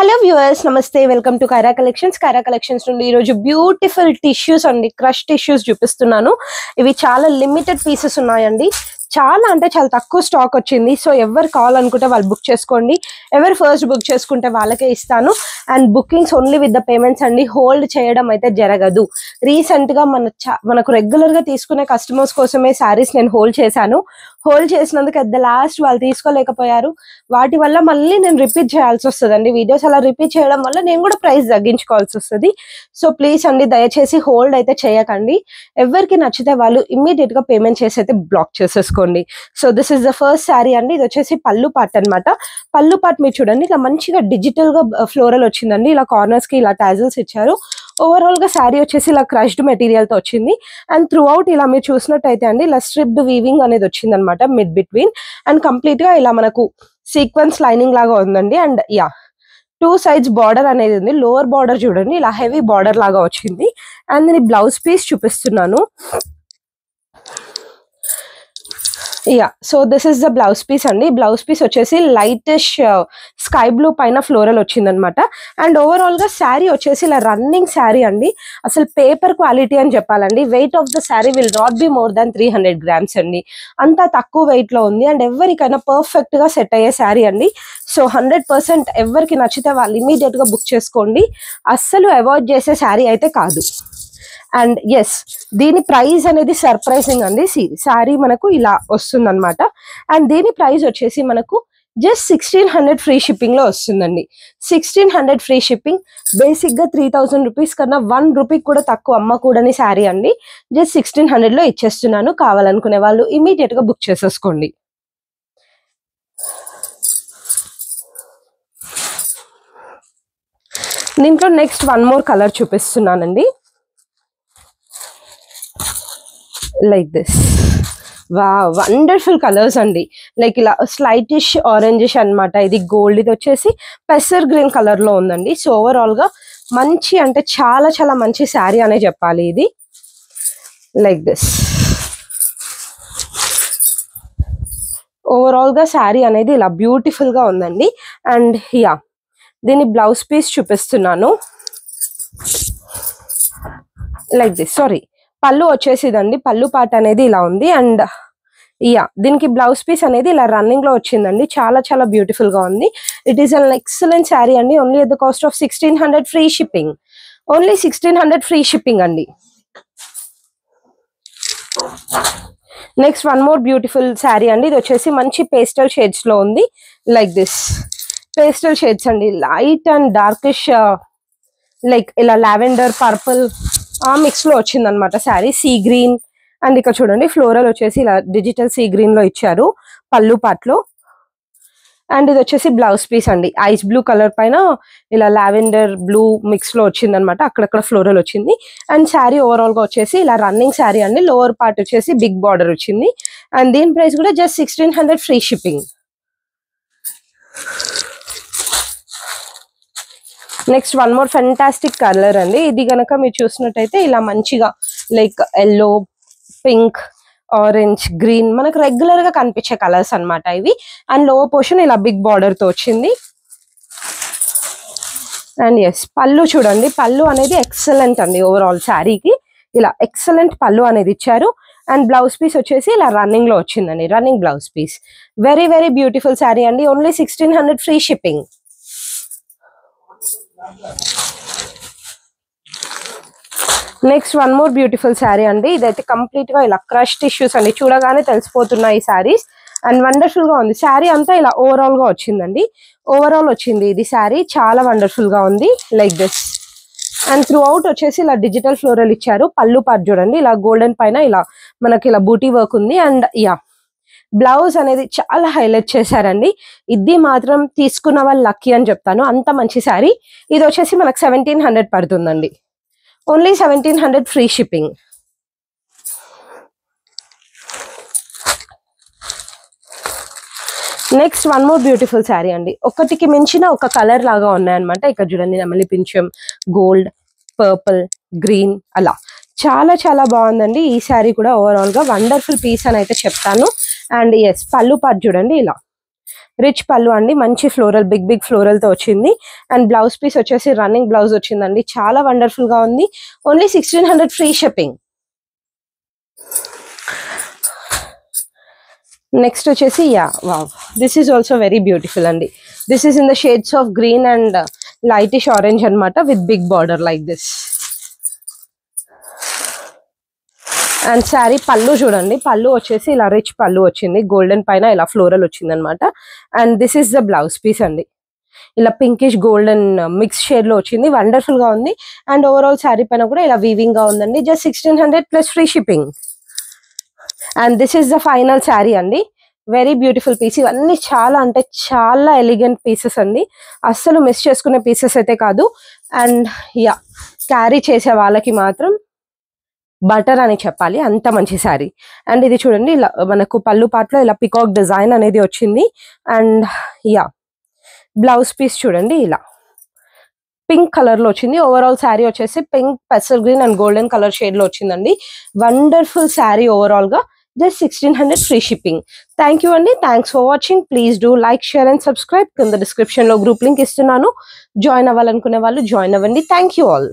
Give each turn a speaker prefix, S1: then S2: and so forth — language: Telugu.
S1: హలో వ్యూవర్స్, నమస్తే. Welcome to Kaira collections. Kaira collections నుండి ఈరోజు బ్యూటిఫుల్ టిష్యూస్ అండి, క్రష్ టిష్యూస్ చూపిస్తున్నాను. ఇవి చాలా లిమిటెడ్ పీసెస్ ఉన్నాయండి. చాలా అంటే చాలా తక్కువ స్టాక్ వచ్చింది. సో ఎవరు కావాలనుకుంటే వాళ్ళు బుక్ చేసుకోండి. ఎవరు ఫస్ట్ బుక్ చేసుకుంటే వాళ్ళకే ఇస్తాను. And bookings only with the payments అండి. హోల్డ్ చేయడం అయితే జరగదు. రీసెంట్ గా మనకు రెగ్యులర్ గా తీసుకునే కస్టమర్స్ కోసమే శారీస్ నేను హోల్డ్ చేశాను. హోల్డ్ చేసినందుకు అట్ ద లాస్ట్ వాళ్ళు తీసుకోలేకపోయారు. వాటి వల్ల మళ్ళీ నేను రిపీట్ చేయాల్సి వస్తుందండి. వీడియోస్ అలా రిపీట్ చేయడం వల్ల నేను కూడా ప్రైస్ తగ్గించుకోవాల్సి వస్తుంది. సో ప్లీజ్ అండి, దయచేసి హోల్డ్ అయితే చేయకండి. ఎవరికి నచ్చితే వాళ్ళు ఇమ్మీడియట్ గా పేమెంట్ చేసి అయితే బ్లాక్ చేసేసుకోండి. So this is the first sari అండి. ఇది వచ్చేసి పళ్ళు పార్ట్ అనమాట. పళ్ళు పార్ట్ మీరు చూడండి, ఇలా మంచిగా డిజిటల్ గా ఫ్లోరల్ వచ్చిందండి. ఇలా కార్నర్స్ కి ఇలా టాజిల్స్ ఇచ్చారు. ఓవరాల్ గా శారీ వచ్చేసి ఇలా క్రష్డ్ మెటీరియల్ తో వచ్చింది. అండ్ త్రూ అవుట్ ఇలా మీరు చూసినట్టయితే అండి, ఇలా స్ట్రిప్డ్ వీవింగ్ అనేది వచ్చింది అనమాట మిడ్ బిట్వీన్. అండ్ కంప్లీట్ గా ఇలా మనకు సీక్వెన్స్ లైనింగ్ లాగా ఉందండి. అండ్ యా, 2 సైడ్స్ బార్డర్ అనేది ఉంది. లోవర్ బార్డర్ చూడండి, ఇలా హెవీ బార్డర్ లాగా వచ్చింది. అండ్ నేను బ్లౌజ్ పీస్ చూపిస్తున్నాను. Yeah, so this is the blouse piece అండి. బ్లౌజ్ పీస్ వచ్చేసి లైటిష్ స్కై బ్లూ పైన ఫ్లోరల్ వచ్చిందనమాట. అండ్ ఓవరాల్ గా శారీ వచ్చేసి ఇలా రన్నింగ్ శారీ అండి. అసలు పేపర్ క్వాలిటీ అని చెప్పాలండి. Weight of the sari will not be more than 300 grams అండి. అంత తక్కువ వెయిట్ లో ఉంది. అండ్ ఎవరికైనా పర్ఫెక్ట్ గా సెట్ అయ్యే శారీ అండి. సో 100% ఎవరికి నచ్చితే వాళ్ళు ఇమీడియట్ గా బుక్ చేసుకోండి. అస్సలు అవాయిడ్ చేసే శారీ అయితే కాదు. అండ్ ఎస్, దీని ప్రైస్ అనేది సర్ప్రైజింగ్ అండి. శారీ మనకు ఇలా వస్తుంది అనమాట. అండ్ దీని ప్రైస్ వచ్చేసి మనకు జస్ట్ 1600 ఫ్రీ షిప్పింగ్ లో వస్తుందండి. 1600 ఫ్రీ షిప్పింగ్. బేసిక్ గా 3000 రూపీస్ కన్నా 1 రూపీ కూడా తక్కువ అమ్మకూడని శారీ అండి. జస్ట్ 1600 లో ఇచ్చేస్తున్నాను. కావాలనుకునే వాళ్ళు ఇమీడియట్ గా బుక్ చేసేసుకోండి. దీంట్లో నెక్స్ట్ వన్ మోర్ కలర్ చూపిస్తున్నానండి. Like this. వా, వండర్ఫుల్ కలర్స్ అండి. లైక్ ఇలా స్లైటిష్ ఆరెంజిష్ అనమాట. ఇది గోల్డ్, ఇది వచ్చేసి పెసర్ గ్రీన్ కలర్ లో ఉందండి. సో ఓవరాల్ గా మంచి అంటే చాలా చాలా మంచి శారీ అనే చెప్పాలి ఇది. Like this. ఓవరాల్ గా శారీ అనేది ఇలా బ్యూటిఫుల్ గా ఉందండి. అండ్ యా, దీని బ్లౌజ్ పీస్ చూపిస్తున్నాను. Like this. సారీ, పళ్ళు వచ్చేసిదండి. పళ్ళు పార్ట్ అనేది ఇలా ఉంది. అండ్ యా, దీనికి బ్లౌజ్ పీస్ అనేది ఇలా రన్నింగ్ లో వచ్చిందండి. చాలా చాలా బ్యూటిఫుల్ గా ఉంది. It is an excellent sari అండి. Only at the cost of 1600 free shipping. Only 1600 free shipping అండి. Next one more beautiful sari అండి. ఇది వచ్చేసి మంచి పేస్టల్ షేడ్స్ లో ఉంది. Like this. పేస్టల్ షేడ్స్ అండి, లైట్ అండ్ డార్కిష్, లైక్ ఇలా లావెండర్ పర్పుల్ ఆ మిక్స్ లో వచ్చింది అనమాట శారీ. Sea green. అండ్ ఇక్కడ చూడండి, ఫ్లోరల్ వచ్చేసి ఇలా డిజిటల్ సీ గ్రీన్ లో ఇచ్చారు పళ్ళు పాట్లో. అండ్ ఇది వచ్చేసి బ్లౌజ్ పీస్ అండి. ఐస్ బ్లూ కలర్ పైన ఇలా లావెండర్ బ్లూ మిక్స్ లో వచ్చింది అనమాట. అక్కడక్కడ ఫ్లోరల్ వచ్చింది. అండ్ శారీ ఓవరాల్ గా వచ్చేసి ఇలా రన్నింగ్ శారీ అండి. లోవర్ పార్ట్ వచ్చేసి బిగ్ బార్డర్ వచ్చింది. అండ్ దీని ప్రైస్ కూడా just 1600 free shipping. Next one more fantastic colour అండి. ఇది గనక మీరు చూసినట్టయితే ఇలా మంచిగా like yellow, pink, orange, green మనకు రెగ్యులర్ గా కనిపించే కలర్స్ అనమాట ఇవి. అండ్ లోవర్ పోర్షన్ ఇలా బిగ్ బార్డర్ తో వచ్చింది. అండ్ ఎస్, పళ్ళు చూడండి. పళ్ళు అనేది ఎక్సలెంట్ అండి. ఓవరాల్ శారీకి ఇలా ఎక్సలెంట్ పళ్ళు అనేది ఇచ్చారు. అండ్ బ్లౌజ్ పీస్ వచ్చేసి ఇలా రన్నింగ్ లో వచ్చిందండి. Running blouse piece. Very very beautiful sari అండి. Only 1600 free shipping. Next one more beautiful sari అండి. ఇదైతే కంప్లీట్ గా ఇలా క్రష్ టిష్యూస్ అండి. చూడగానే తెలిసిపోతున్నాయి ఈ శారీస్. అండ్ వండర్ఫుల్ గా ఉంది. శారీ అంతా ఇలా ఓవరాల్ గా వచ్చిందండి. ఓవరాల్ వచ్చింది ఇది శారీ. చాలా వండర్ఫుల్ గా ఉంది. Like this. And through out వచ్చేసి ఇలా డిజిటల్ ఫ్లోరల్ ఇచ్చారు. పళ్ళు పార్ట్ చూడండి, ఇలా గోల్డెన్ పైన ఇలా మనకి ఇలా బూటీ వర్క్ ఉంది. అండ్ యా, బ్లౌజ్ అనేది చాలా హైలైట్ చేశారండి. ఇది మాత్రం తీసుకున్న వాళ్ళు లక్కీ అని చెప్తాను. అంత మంచి శారీ. ఇది వచ్చేసి మనకు 1700 పడుతుందండి. Only 1700 free shipping. Next one more beautiful sari అండి. ఒకటికి మించిన ఒక కలర్ లాగా ఉన్నాయన్నమాట. ఇక్కడ చూడండి, నెమలి పింఛం, గోల్డ్, పర్పుల్, గ్రీన్, అలా చాలా చాలా బాగుందండి. ఈ శారీ కూడా ఓవరాల్ గా వండర్ఫుల్ పీస్ అని అయితే చెప్తాను. అండ్ ఎస్, పళ్ళు పార్ట్ చూడండి ఇలా రిచ్ పళ్ళు అండి, మంచి ఫ్లోరల్ బిగ్ ఫ్లోరల్ తో వచ్చింది. అండ్ బ్లౌజ్ పీస్ వచ్చేసి రన్నింగ్ బ్లౌజ్ వచ్చిందండి, చాలా వండర్ఫుల్ గా ఉంది. Only 1600 free shipping. నెక్స్ట్ వచ్చేసి wow, this is also very beautiful అండి. This is in the shades of green and lightish orange అనమాట, with big border like this. And sari పళ్ళు చూడండి, పళ్ళు వచ్చేసి ఇలా రిచ్ పళ్ళు వచ్చింది, గోల్డెన్ పైన ఇలా ఫ్లోరల్ వచ్చింది అనమాట. And this is the blouse piece అండి, ఇలా పింకిష్ గోల్డెన్ మిక్స్ షేడ్ లో వచ్చింది, వండర్ఫుల్ గా ఉంది. అండ్ ఓవరాల్ శారీ పైన కూడా ఇలా వీవింగ్ గా ఉందండి. Just 1600 plus free shipping. And this is the final sari అండి, వెరీ బ్యూటిఫుల్ పీస్. ఇవన్నీ చాలా అంటే చాలా ఎలిగెంట్ పీసెస్ అండి, అస్సలు మిస్ చేసుకునే పీసెస్ అయితే కాదు. అండ్ క్యారీ చేసే వాళ్ళకి మాత్రం బటర్ అని చెప్పాలి, అంత మంచి శారీ. అండ్ ఇది చూడండి, ఇలా మనకు పళ్ళు పాటలో ఇలా పికాక్ డిజైన్ అనేది వచ్చింది. అండ్ బ్లౌజ్ పీస్ చూడండి, ఇలా పింక్ కలర్ లో వచ్చింది. ఓవరాల్ శారీ వచ్చేసి పింక్, పెసల్ green and golden colour shade లో వచ్చిందండి. వండర్ఫుల్ శారీ ఓవరాల్ గా, just 1600 free shipping. Thank you అండి, thanks for watching. Please do like, share and subscribe. కింద డిస్క్రిప్షన్ లో గ్రూప్ లింక్ ఇస్తున్నాను, జాయిన్ అవ్వాలనుకునే వాళ్ళు జాయిన్ అవ్వండి. Thank you all.